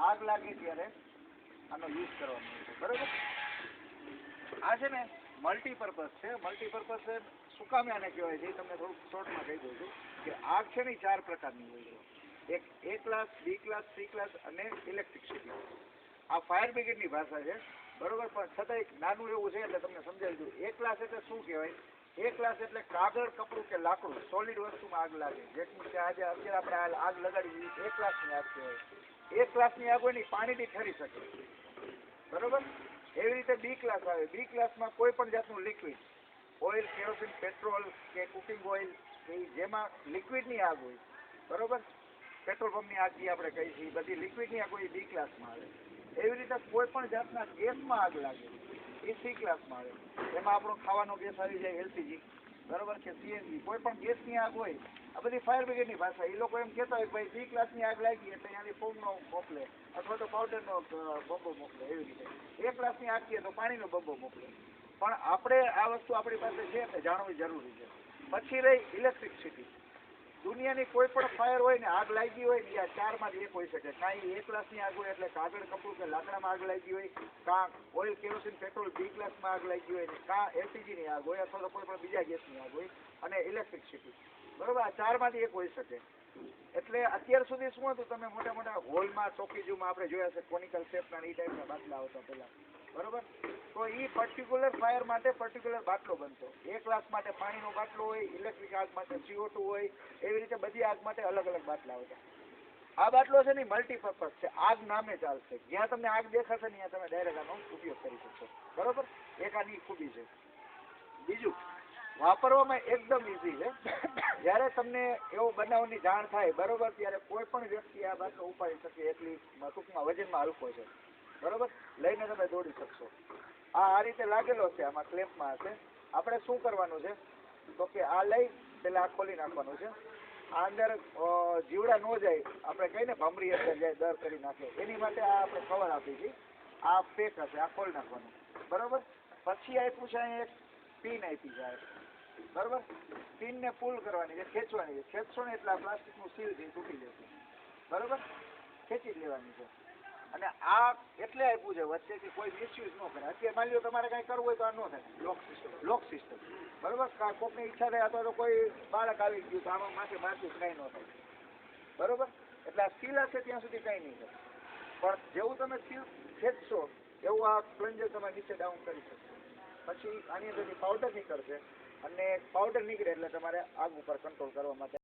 આગ લાગે ત્યારે આનો યુઝ કરવાનો છે, બરોબર? આ છે ને મલ્ટીપર્પઝ છે. મલ્ટીપર્પઝ શું કામે આને કહેવાય છે તમને થોડુંક શોર્ટમાં કહી દઉં છું કે આગ છે ને 4 પ્રકારની હોય છે. એક A class, B class, C class અને ઇલેક્ટ્રિસિટી. આ ફાયર બ્રિગેડની ભાષા છે, બરોબર? પણ છતાં એક નાનું એવું છે એટલે તમને સમજાવી દઉં. A ક્લાસ એટલે શું કહેવાય? A ક્લાસ એટલે કાગળ, કપડું કે લાકડું, સોલિડ વસ્તુમાં આગ લાગે. જેમ કે આજે અત્યારે આપણે આગ લગાડી A ક્લાસની આગ કહેવાય. A ક્લાસની આગ હોય ને પાણીથી ઠરી શકે, બરોબર? એવી રીતે B ક્લાસ આવે. B ક્લાસમાં કોઈ પણ જાતનું લિક્વિડ, ઓઇલ, કેરોસીન, પેટ્રોલ કે કુકિંગ ઓઇલ, જેમાં લિક્વિડની આગ હોય, બરોબર? પેટ્રોલ પંપની આગ જે આપણે કહીએ છીએ બધી લિક્વિડની આગ હોય B ક્લાસમાં આવે. એવી રીતે કોઈ પણ જાતના ગેસમાં આગ લાગે એ C ક્લાસમાં આવે. એમાં આપણો ખાવાનો ગેસ આવી જાય, LPG, બરોબર, કે CNG, કોઈ પણ ગેસની આગ હોય. આ બધી ફાયર બ્રિગેડની ભાષા. એ લોકો એમ કહેતા હોય કે ભાઈ B ક્લાસની આગ લાગી એટલે અહીંયાથી ફોમનો મોકલે અથવા તો પાવડરનો બંબો મોકલે. એવી રીતે A ક્લાસની આગ છે તો પાણીનો બંબો મોકલે. પણ આપણે આ વસ્તુ આપણી પાસે છે એટલે જાણવી જરૂરી છે. પછી રહી ઇલેક્ટ્રિસિટી. દુનિયાની કોઈ પણ ફાયર હોય ને આગ લાગી હોય ને આ 4માંથી એક હોઈ શકે. કાંઈ A ક્લાસની આગ હોય એટલે કાગળ, કપડું કે લાકડામાં આગ લાગી હોય, કાં ઓઇલ, કેરોસીન, પેટ્રોલ B ક્લાસમાં આગ લાગી હોય ને કાં LPGની આગ હોય અથવા તો કોઈ પણ બીજા ગેસની આગ હોય અને ઇલેક્ટ્રિસિટી, બરોબર? આ 4માંથી એક હોઈ શકે. એટલે અત્યાર સુધી શું હતું, તમે મોટા મોટા હોલમાં, ચોકીજુમાં આપણે જોયા છે કોનિકલ શેપના એ ટાઈપના બાટલા આવતા પહેલા, બરોબર? તો એ પર્ટિક્યુલર ફાયર માટે પર્ટિક્યુલર બાટલો બનતો. A ક્લાસ માટે પાણીનો બાટલો હોય, ઇલેક્ટ્રિક આગ માટે CO2 હોય, એવી રીતે બધી આગ માટે અલગ અલગ બાટલા આવતા. આ બાટલો છે ને મલ્ટીપર્પઝ છે. આગ નામે ચાલશે. જ્યાં તમને આગ દેખાશે ને ત્યાં તમે ડાયરેક્ટ આનો ઉપયોગ કરી શકશો, બરોબર? એક આની ખૂબી છે. બીજું, વાપરવામાં એકદમ ઈઝી છે. જ્યારે તમને એવો બનાવની જાણ થાય, બરોબર, ત્યારે કોઈ પણ વ્યક્તિ આ બાટલો ઉપાડી શકે એટલી ટૂંકમાં વજનમાં હલકો છે, બરોબર? લઈને તમે દોડી શકશો. આ રીતે લાગેલો છે, આમાં ક્લેમ્પમાં હશે. આપણે શું કરવાનું છે તો કે આ લઈ પેલા આ ખોલી નાખવાનું છે. આ અંદર જીવડા ન જાય, આપણે કહીને ભમરી અંદર જાય દર કરી નાખે, એની માટે આ આપણે કવર આપી છીએ. આ પેક હશે, આ ખોલી નાખવાનું, બરોબર? પછી આપ્યું છે અહીં એક પિન આપી જાય, બરોબર? પિનને પુલ કરવાની છે, ખેંચવાની છે. ખેંચશો ને એટલે આ પ્લાસ્ટિકનું સીલ છે તૂટી જશે, બરોબર? ખેંચી જ લેવાની છે. અને આ એટલે આપ્યું છે વચ્ચેથી કોઈ મિસયુઝ ન કરે. અત્યારે માની લો તમારે કાંઈ કરવું હોય તો આ ન થાય. લોક સિસ્ટમ, બરોબર? કોકની ઈચ્છા થાય અથવા તો કોઈ બાળક આવી ગયું તો આમાં માથે મારતું કાંઈ ન થાય, બરોબર? એટલે આ સીલ હશે ત્યાં સુધી કાંઈ નહીં થાય. પણ જેવું તમે સીલ ખેંચશો એવું આ પ્લન્જર તમે નીચે ડાઉન કરી શકશો. પછી આની અંદરથી પાવડર નીકળશે અને પાવડર નીકળે એટલે તમારે આગ ઉપર કંટ્રોલ કરવા માટે